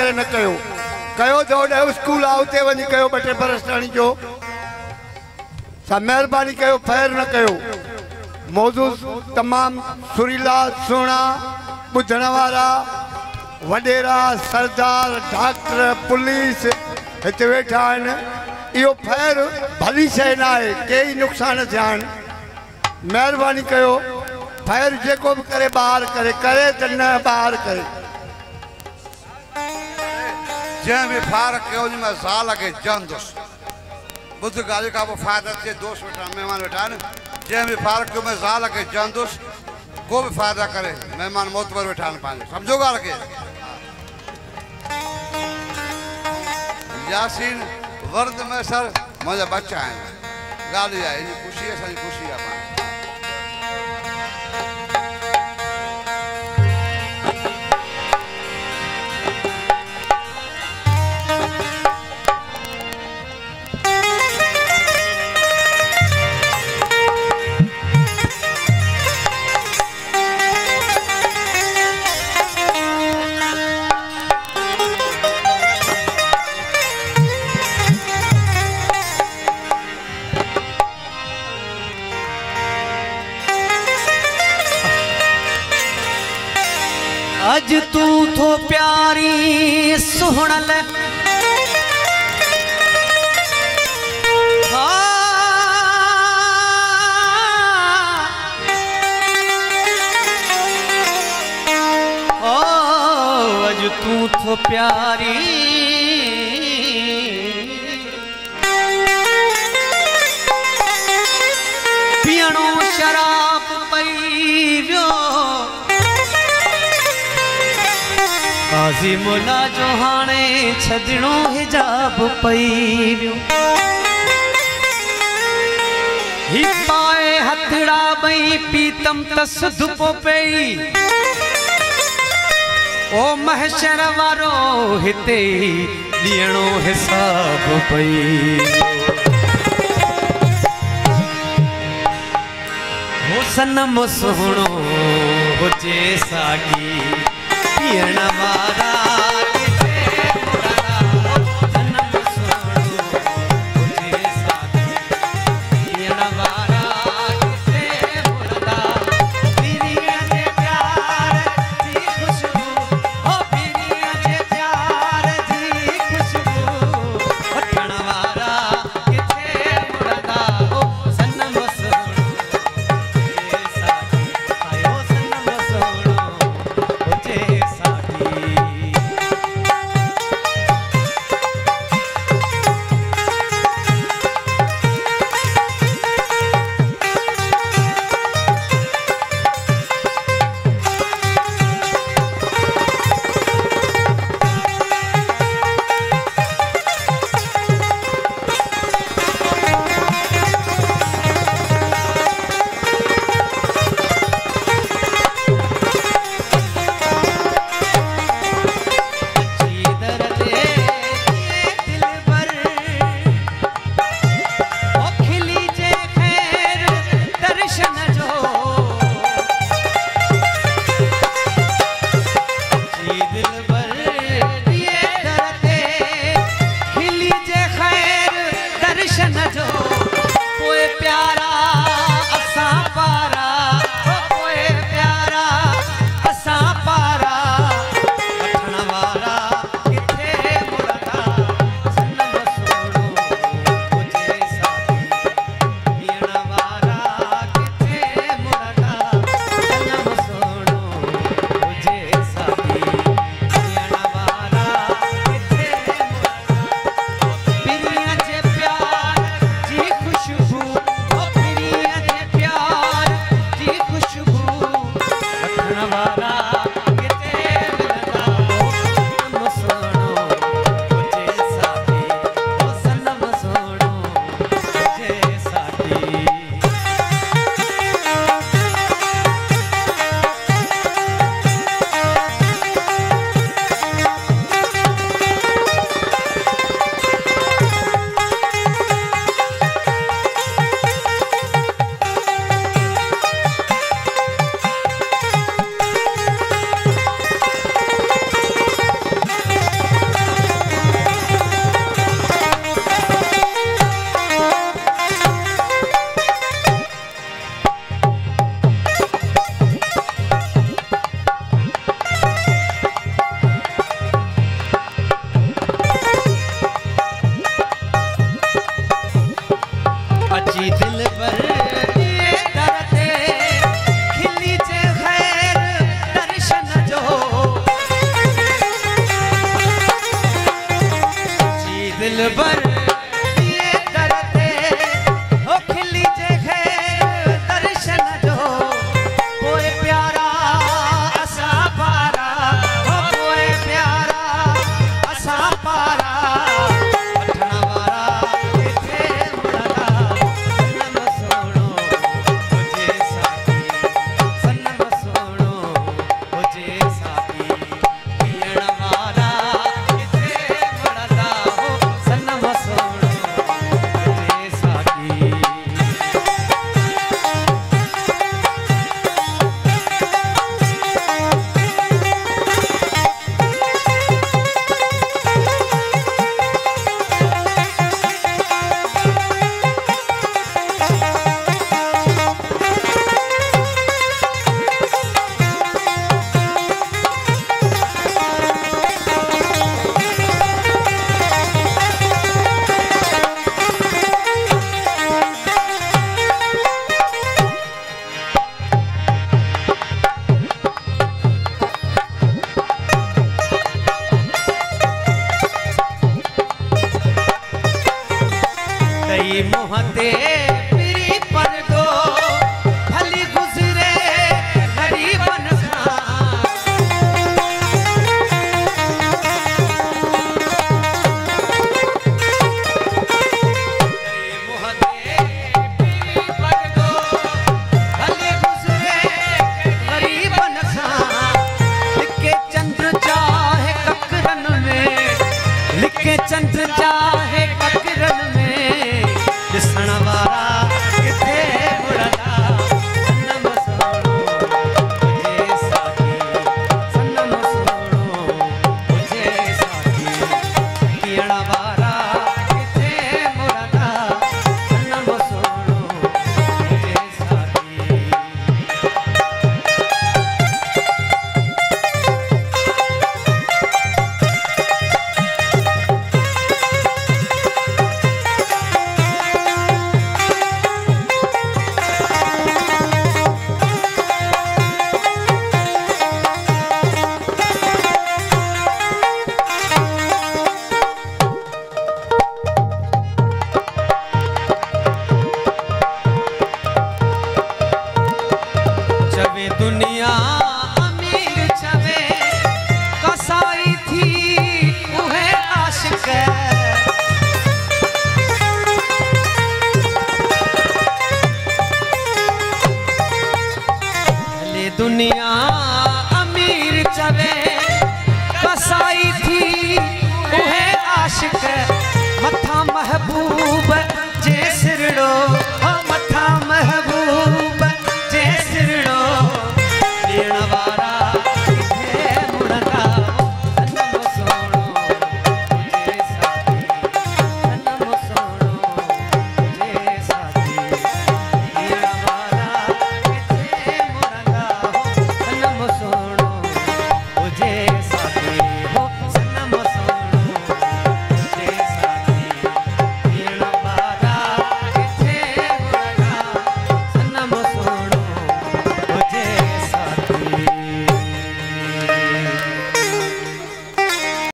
करे न कयो कयो जो ओडे स्कूल आवते वनी कयो बटे परस्तानी जो सा मेहरबानी कयो फैर न कयो मौजू तमाम सुरीला सुना बुझण वाला वडेरा सरदार डॉक्टर पुलिस इते वेठा आहिनि इहो फैर भली शइ न आहे कई नुक़सान थिया आहिनि मेहरबानी कयो फैर जेको भी करे बाहर करे करे त न बाहर करे जंहिं बि फार कयो उन में ज़ाल खे जंदुसि ॿुध ॻाल्हि खां पोइ फ़ाइदा थिए दोस्त वेठा महिमान वेठा आहिनि जंहिं बि फार कयो में ज़ाल खे जंदुसि को भी फायदा करे मेहमान मोतबर वेठा आहिनि पंहिंजो सम्झो ॻाल्हि खे यासीन वर्द में सर मुंहिंजा बच्चा आहिनि ॻाल्हि इहा आहे इन ख़ुशी असांजी ख़ुशी आहे अज तू थो प्यारी सुहणल अज तू थो प्यारी पियणो शराब पई वियो काज़ी मुला जो हाणे छॾणो हिजाब पई वियो ही पाए हथड़ा बई पीतम तस धुपो पई ओ महशर वारो हिते ॾियणो हिसाब पई हो सनम सुहिणो हुजे साॻी पियण वारा दिल भर ये करते ओ खिली जे खैर दर्शन जो कोई प्यारा असा पारा ओ कोई प्यारा असा पारा पठण वारा किथे मुड़दा सनम सोणो तुझे साथी सनम सोणो तुझे साथी पियण वारा किथे मुड़दा हो सनम सोणो तुझे साथी तई मुहते पिरी पर दो भली गुजरे गरीबन खां तई मुहते पिरी पर दो भली गुजरे गरीबन खां लिखे चंद्र चाहे ककरन में लिखे चंद्र चाहे